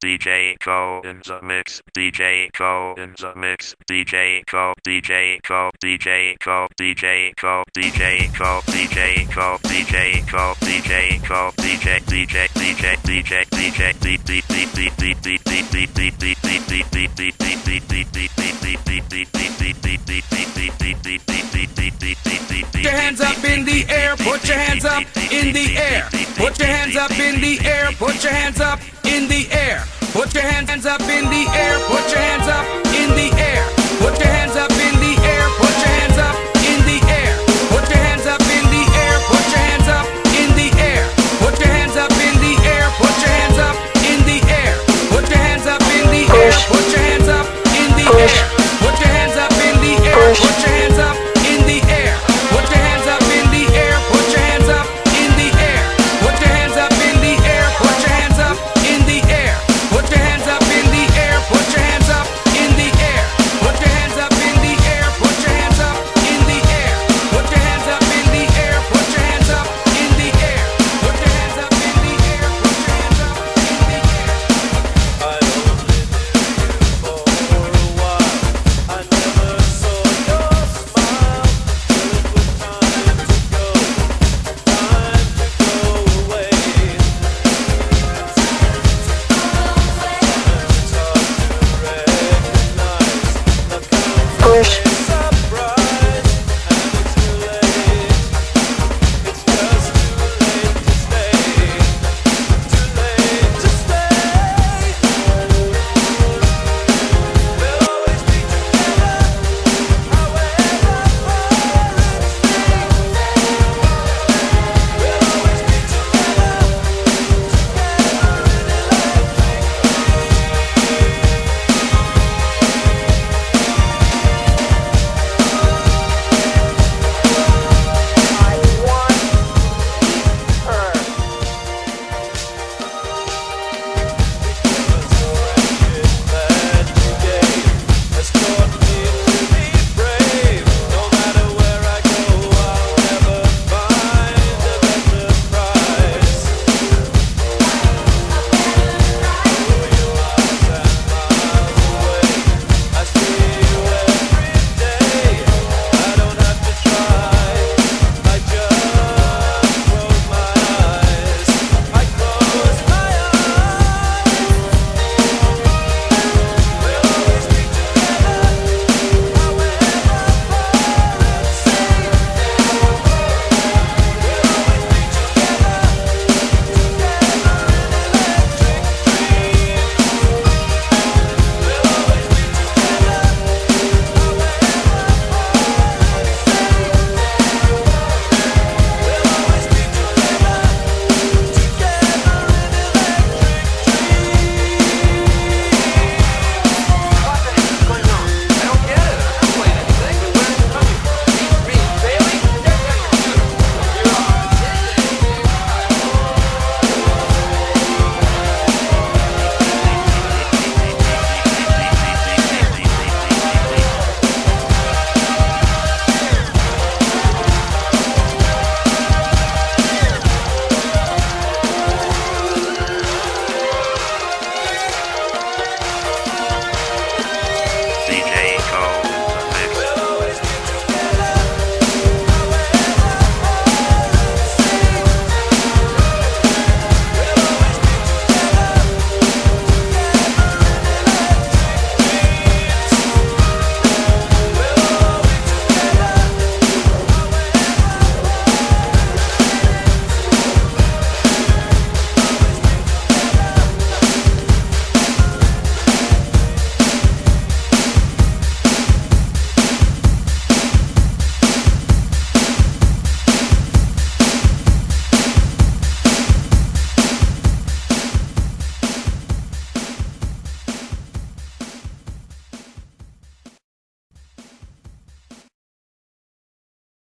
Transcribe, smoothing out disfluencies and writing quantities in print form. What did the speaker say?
DJ Co in the mix, DJ Co in the mix, DJ Co, DJ Co, DJ Co, DJ Co, DJ Co, DJ Co, DJ Co, DJ Co, DJ DJ DJ DJ DJ Put your hands up in the air, put your hands up in the air. Put your hands up in the air, put your hands up in the air. Put your hands up in the air, put your hands